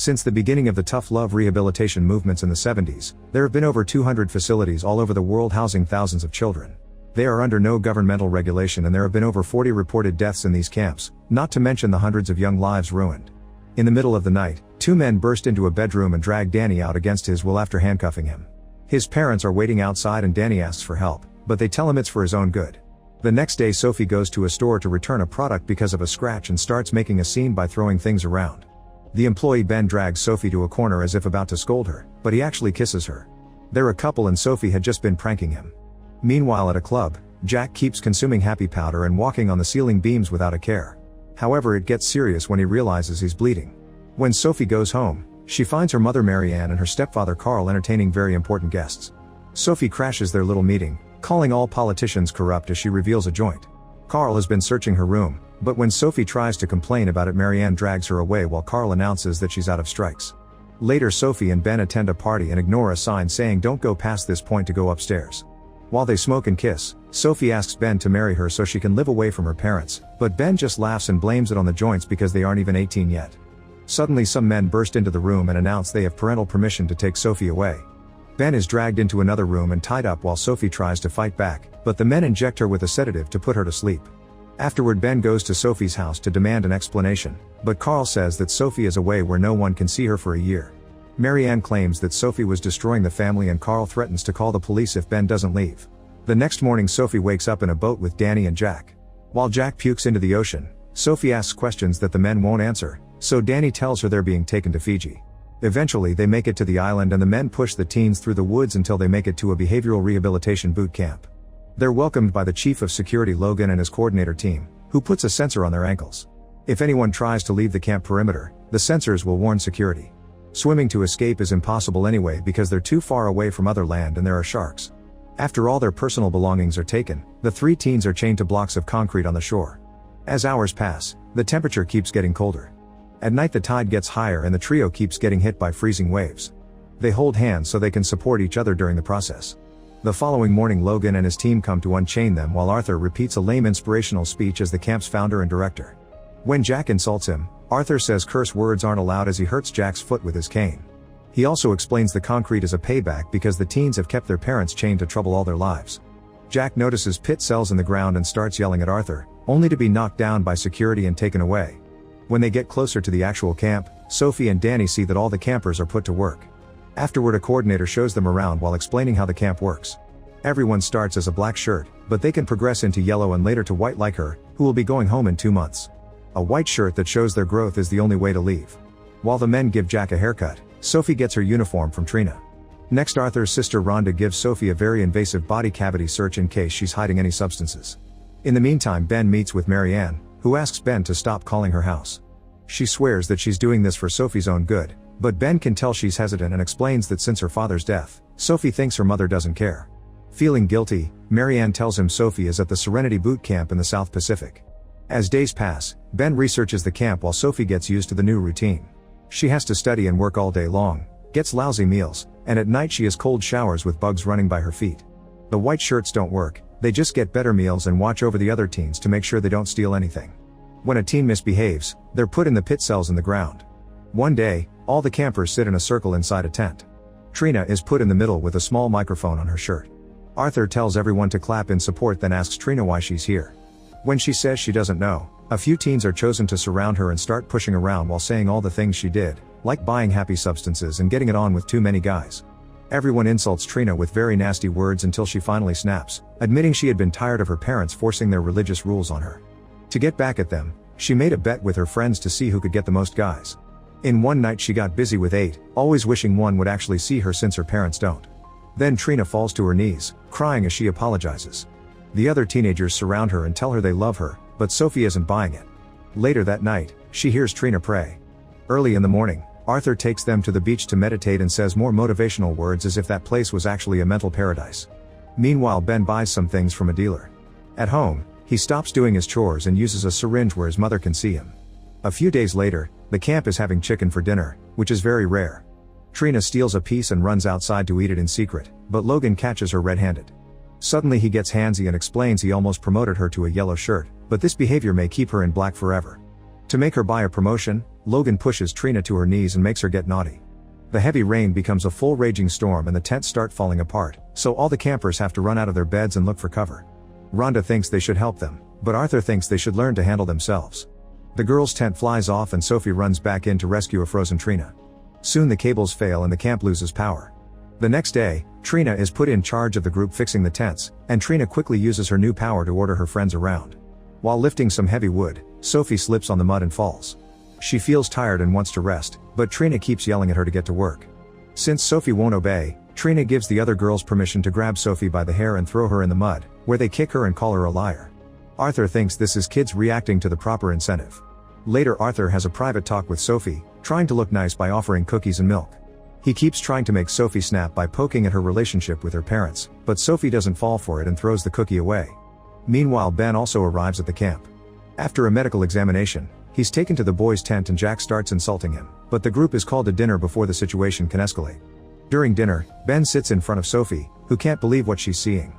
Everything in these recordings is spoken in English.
Since the beginning of the tough love rehabilitation movements in the 70s, there have been over 200 facilities all over the world housing thousands of children. They are under no governmental regulation and there have been over 40 reported deaths in these camps, not to mention the hundreds of young lives ruined. In the middle of the night, two men burst into a bedroom and drag Danny out against his will after handcuffing him. His parents are waiting outside and Danny asks for help, but they tell him it's for his own good. The next day Sophie goes to a store to return a product because of a scratch and starts making a scene by throwing things around. The employee Ben drags Sophie to a corner as if about to scold her, but he actually kisses her. They're a couple and Sophie had just been pranking him. Meanwhile at a club, Jack keeps consuming happy powder and walking on the ceiling beams without a care. However, it gets serious when he realizes he's bleeding. When Sophie goes home, she finds her mother Marianne and her stepfather Carl entertaining very important guests. Sophie crashes their little meeting, calling all politicians corrupt as she reveals a joint. Carl has been searching her room, but when Sophie tries to complain about it, Marianne drags her away while Carl announces that she's out of strikes. Later Sophie and Ben attend a party and ignore a sign saying don't go past this point to go upstairs. While they smoke and kiss, Sophie asks Ben to marry her so she can live away from her parents, but Ben just laughs and blames it on the joints because they aren't even 18 yet. Suddenly some men burst into the room and announce they have parental permission to take Sophie away. Ben is dragged into another room and tied up while Sophie tries to fight back, but the men inject her with a sedative to put her to sleep. Afterward Ben goes to Sophie's house to demand an explanation, but Carl says that Sophie is away where no one can see her for a year. Marianne claims that Sophie was destroying the family and Carl threatens to call the police if Ben doesn't leave. The next morning Sophie wakes up in a boat with Danny and Jack. While Jack pukes into the ocean, Sophie asks questions that the men won't answer, so Danny tells her they're being taken to Fiji. Eventually they make it to the island and the men push the teens through the woods until they make it to a behavioral rehabilitation boot camp. They're welcomed by the chief of security Logan and his coordinator team, who puts a sensor on their ankles. If anyone tries to leave the camp perimeter, the sensors will warn security. Swimming to escape is impossible anyway because they're too far away from other land and there are sharks. After all their personal belongings are taken, the three teens are chained to blocks of concrete on the shore. As hours pass, the temperature keeps getting colder. At night the tide gets higher and the trio keeps getting hit by freezing waves. They hold hands so they can support each other during the process. The following morning Logan and his team come to unchain them while Arthur repeats a lame inspirational speech as the camp's founder and director. When Jack insults him, Arthur says curse words aren't allowed as he hurts Jack's foot with his cane. He also explains the concrete is a payback because the teens have kept their parents chained to trouble all their lives. Jack notices pit cells in the ground and starts yelling at Arthur, only to be knocked down by security and taken away. When they get closer to the actual camp, Sophie and Danny see that all the campers are put to work. Afterward a coordinator shows them around while explaining how the camp works. Everyone starts as a black shirt, but they can progress into yellow and later to white like her, who will be going home in 2 months. A white shirt that shows their growth is the only way to leave. While the men give Jack a haircut, Sophie gets her uniform from Trina. Next Arthur's sister Rhonda gives Sophie a very invasive body cavity search in case she's hiding any substances. In the meantime Ben meets with Marianne, who asks Ben to stop calling her house. She swears that she's doing this for Sophie's own good, but Ben can tell she's hesitant and explains that since her father's death, Sophie thinks her mother doesn't care. Feeling guilty, Marianne tells him Sophie is at the Serenity Boot Camp in the South Pacific. As days pass, Ben researches the camp while Sophie gets used to the new routine. She has to study and work all day long, gets lousy meals, and at night she has cold showers with bugs running by her feet. The white shirts don't work, they just get better meals and watch over the other teens to make sure they don't steal anything. When a teen misbehaves, they're put in the pit cells in the ground. One day, all the campers sit in a circle inside a tent. Trina is put in the middle with a small microphone on her shirt. Arthur tells everyone to clap in support then asks Trina why she's here. When she says she doesn't know, a few teens are chosen to surround her and start pushing around while saying all the things she did, like buying happy substances and getting it on with too many guys. Everyone insults Trina with very nasty words until she finally snaps, admitting she had been tired of her parents forcing their religious rules on her. To get back at them, she made a bet with her friends to see who could get the most guys. In one night she got busy with 8, always wishing one would actually see her since her parents don't. Then Trina falls to her knees, crying as she apologizes. The other teenagers surround her and tell her they love her, but Sophie isn't buying it. Later that night, she hears Trina pray. Early in the morning, Arthur takes them to the beach to meditate and says more motivational words as if that place was actually a mental paradise. Meanwhile Ben buys some things from a dealer. At home, he stops doing his chores and uses a syringe where his mother can see him. A few days later, the camp is having chicken for dinner, which is very rare. Trina steals a piece and runs outside to eat it in secret, but Logan catches her red-handed. Suddenly he gets handsy and explains he almost promoted her to a yellow shirt, but this behavior may keep her in black forever. To make her buy a promotion, Logan pushes Trina to her knees and makes her get naughty. The heavy rain becomes a full raging storm and the tents start falling apart, so all the campers have to run out of their beds and look for cover. Rhonda thinks they should help them, but Arthur thinks they should learn to handle themselves. The girls' tent flies off and Sophie runs back in to rescue a frozen Trina. Soon the cables fail and the camp loses power. The next day, Trina is put in charge of the group fixing the tents, and Trina quickly uses her new power to order her friends around. While lifting some heavy wood, Sophie slips on the mud and falls. She feels tired and wants to rest, but Trina keeps yelling at her to get to work. Since Sophie won't obey, Trina gives the other girls permission to grab Sophie by the hair and throw her in the mud, where they kick her and call her a liar. Arthur thinks this is kids reacting to the proper incentive. Later Arthur has a private talk with Sophie, trying to look nice by offering cookies and milk. He keeps trying to make Sophie snap by poking at her relationship with her parents, but Sophie doesn't fall for it and throws the cookie away. Meanwhile Ben also arrives at the camp. After a medical examination, he's taken to the boys' tent and Jack starts insulting him, but the group is called to dinner before the situation can escalate. During dinner, Ben sits in front of Sophie, who can't believe what she's seeing.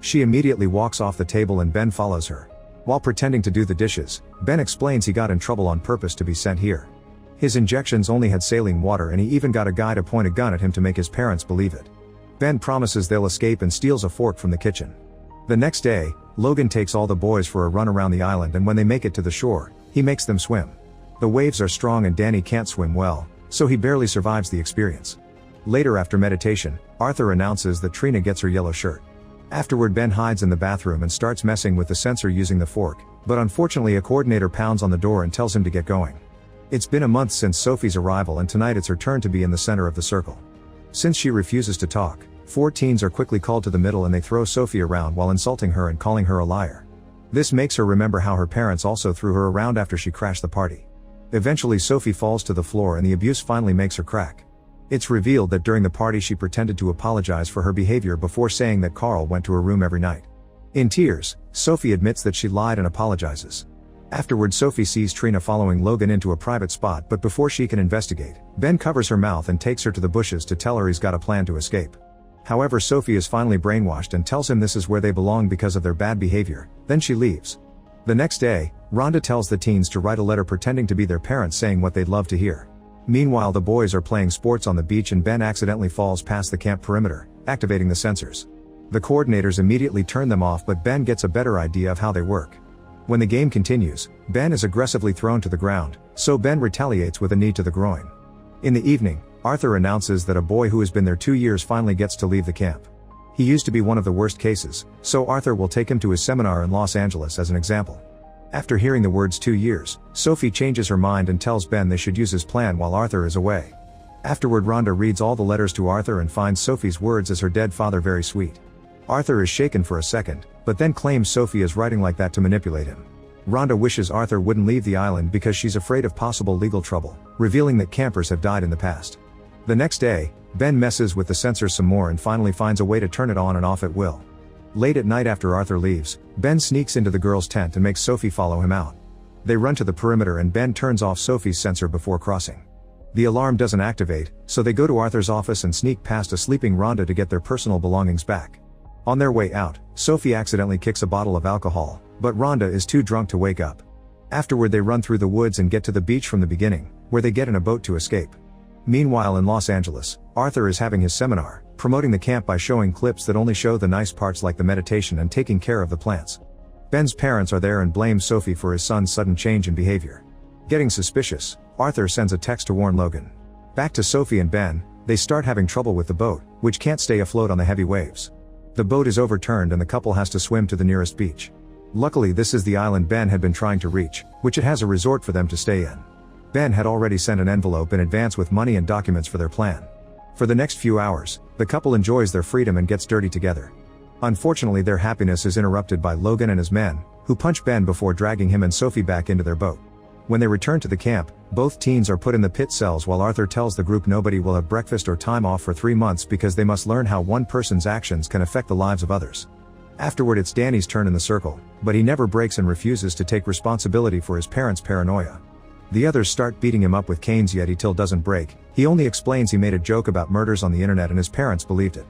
She immediately walks off the table and Ben follows her. While pretending to do the dishes, Ben explains he got in trouble on purpose to be sent here. His injections only had saline water and he even got a guy to point a gun at him to make his parents believe it. Ben promises they'll escape and steals a fork from the kitchen. The next day, Logan takes all the boys for a run around the island and when they make it to the shore, he makes them swim. The waves are strong and Danny can't swim well, so he barely survives the experience. Later after meditation, Arthur announces that Trina gets her yellow shirt. Afterward Ben hides in the bathroom and starts messing with the sensor using the fork, but unfortunately a coordinator pounds on the door and tells him to get going. It's been a month since Sophie's arrival and tonight it's her turn to be in the center of the circle. Since she refuses to talk, 4 teens are quickly called to the middle and they throw Sophie around while insulting her and calling her a liar. This makes her remember how her parents also threw her around after she crashed the party. Eventually Sophie falls to the floor and the abuse finally makes her crack. It's revealed that during the party she pretended to apologize for her behavior before saying that Carl went to her room every night. In tears, Sophie admits that she lied and apologizes. Afterward Sophie sees Trina following Logan into a private spot, but before she can investigate, Ben covers her mouth and takes her to the bushes to tell her he's got a plan to escape. However Sophie is finally brainwashed and tells him this is where they belong because of their bad behavior, then she leaves. The next day, Rhonda tells the teens to write a letter pretending to be their parents saying what they'd love to hear. Meanwhile the boys are playing sports on the beach and Ben accidentally falls past the camp perimeter, activating the sensors. The coordinators immediately turn them off but Ben gets a better idea of how they work. When the game continues, Ben is aggressively thrown to the ground, so Ben retaliates with a knee to the groin. In the evening, Arthur announces that a boy who has been there 2 years finally gets to leave the camp. He used to be one of the worst cases, so Arthur will take him to his seminar in Los Angeles as an example. After hearing the words 2 years, Sophie changes her mind and tells Ben they should use his plan while Arthur is away. Afterward Rhonda reads all the letters to Arthur and finds Sophie's words as her dead father very sweet. Arthur is shaken for a second, but then claims Sophie is writing like that to manipulate him. Rhonda wishes Arthur wouldn't leave the island because she's afraid of possible legal trouble, revealing that campers have died in the past. The next day, Ben messes with the sensor some more and finally finds a way to turn it on and off at will. Late at night after Arthur leaves, Ben sneaks into the girls' tent and makes Sophie follow him out. They run to the perimeter and Ben turns off Sophie's sensor before crossing. The alarm doesn't activate, so they go to Arthur's office and sneak past a sleeping Rhonda to get their personal belongings back. On their way out, Sophie accidentally kicks a bottle of alcohol, but Rhonda is too drunk to wake up. Afterward they run through the woods and get to the beach from the beginning, where they get in a boat to escape. Meanwhile in Los Angeles, Arthur is having his seminar, promoting the camp by showing clips that only show the nice parts like the meditation and taking care of the plants. Ben's parents are there and blame Sophie for his son's sudden change in behavior. Getting suspicious, Arthur sends a text to warn Logan. Back to Sophie and Ben, they start having trouble with the boat, which can't stay afloat on the heavy waves. The boat is overturned and the couple has to swim to the nearest beach. Luckily this is the island Ben had been trying to reach, which it has a resort for them to stay in. Ben had already sent an envelope in advance with money and documents for their plan. For the next few hours, the couple enjoys their freedom and gets dirty together. Unfortunately their happiness is interrupted by Logan and his men, who punch Ben before dragging him and Sophie back into their boat. When they return to the camp, both teens are put in the pit cells while Arthur tells the group nobody will have breakfast or time off for 3 months because they must learn how one person's actions can affect the lives of others. Afterward it's Danny's turn in the circle, but he never breaks and refuses to take responsibility for his parents' paranoia. The others start beating him up with canes yet he still doesn't break. He only explains he made a joke about murders on the internet and his parents believed it.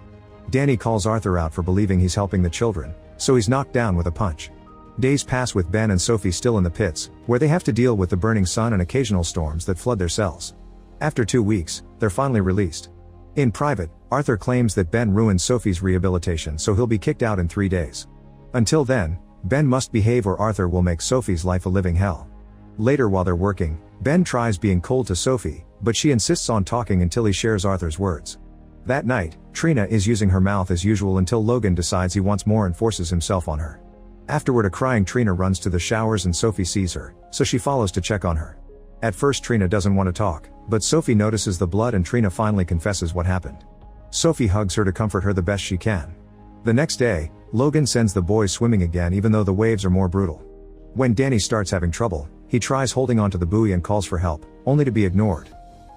Danny calls Arthur out for believing he's helping the children, so he's knocked down with a punch. Days pass with Ben and Sophie still in the pits, where they have to deal with the burning sun and occasional storms that flood their cells. After 2 weeks, they're finally released. In private, Arthur claims that Ben ruined Sophie's rehabilitation, so he'll be kicked out in 3 days. Until then, Ben must behave or Arthur will make Sophie's life a living hell. Later while they're working, Ben tries being cold to Sophie, but she insists on talking until he shares Arthur's words. That night, Trina is using her mouth as usual until Logan decides he wants more and forces himself on her. Afterward, a crying Trina runs to the showers and Sophie sees her, so she follows to check on her. At first Trina doesn't want to talk, but Sophie notices the blood and Trina finally confesses what happened. Sophie hugs her to comfort her the best she can. The next day, Logan sends the boys swimming again even though the waves are more brutal. When Danny starts having trouble, he tries holding onto the buoy and calls for help, only to be ignored.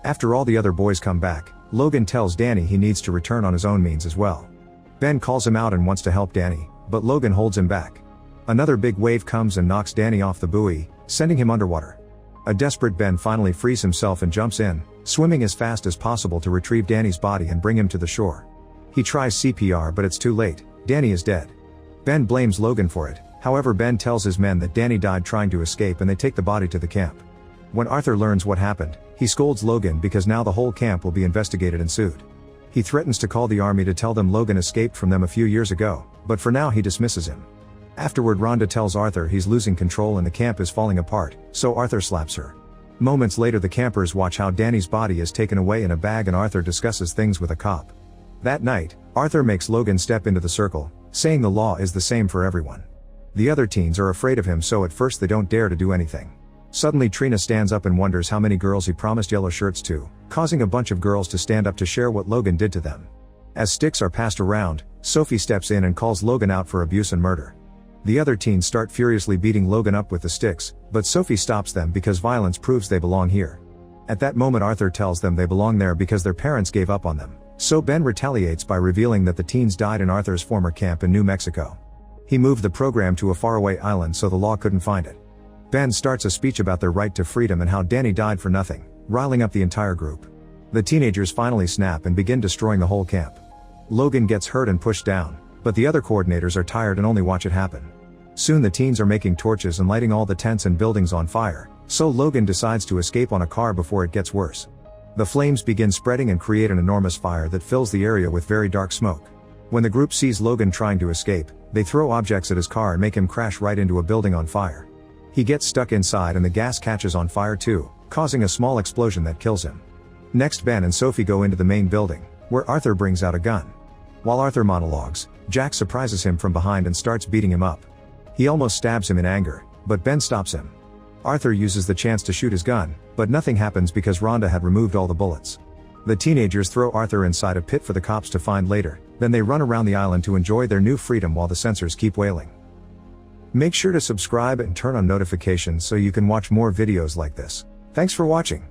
After all the other boys come back, Logan tells Danny he needs to return on his own means as well. Ben calls him out and wants to help Danny, but Logan holds him back. Another big wave comes and knocks Danny off the buoy, sending him underwater. A desperate Ben finally frees himself and jumps in, swimming as fast as possible to retrieve Danny's body and bring him to the shore. He tries CPR but it's too late, Danny is dead. Ben blames Logan for it, however Ben tells his men that Danny died trying to escape and they take the body to the camp. When Arthur learns what happened, he scolds Logan because now the whole camp will be investigated and sued. He threatens to call the army to tell them Logan escaped from them a few years ago, but for now he dismisses him. Afterward, Rhonda tells Arthur he's losing control and the camp is falling apart, so Arthur slaps her. Moments later the campers watch how Danny's body is taken away in a bag and Arthur discusses things with a cop. That night, Arthur makes Logan step into the circle, saying the law is the same for everyone. The other teens are afraid of him, so at first they don't dare to do anything. Suddenly Trina stands up and wonders how many girls he promised yellow shirts to, causing a bunch of girls to stand up to share what Logan did to them. As sticks are passed around, Sophie steps in and calls Logan out for abuse and murder. The other teens start furiously beating Logan up with the sticks, but Sophie stops them because violence proves they belong here. At that moment Arthur tells them they belong there because their parents gave up on them, so Ben retaliates by revealing that the teens died in Arthur's former camp in New Mexico. He moved the program to a faraway island so the law couldn't find it. Ben starts a speech about their right to freedom and how Danny died for nothing, riling up the entire group. The teenagers finally snap and begin destroying the whole camp. Logan gets hurt and pushed down, but the other coordinators are tired and only watch it happen. Soon the teens are making torches and lighting all the tents and buildings on fire, so Logan decides to escape on a car before it gets worse. The flames begin spreading and create an enormous fire that fills the area with very dark smoke. When the group sees Logan trying to escape, they throw objects at his car and make him crash right into a building on fire. He gets stuck inside and the gas catches on fire too, causing a small explosion that kills him. Next Ben and Sophie go into the main building, where Arthur brings out a gun. While Arthur monologues, Jack surprises him from behind and starts beating him up. He almost stabs him in anger, but Ben stops him. Arthur uses the chance to shoot his gun, but nothing happens because Rhonda had removed all the bullets. The teenagers throw Arthur inside a pit for the cops to find later, then they run around the island to enjoy their new freedom while the censors keep wailing. Make sure to subscribe and turn on notifications so you can watch more videos like this. Thanks for watching.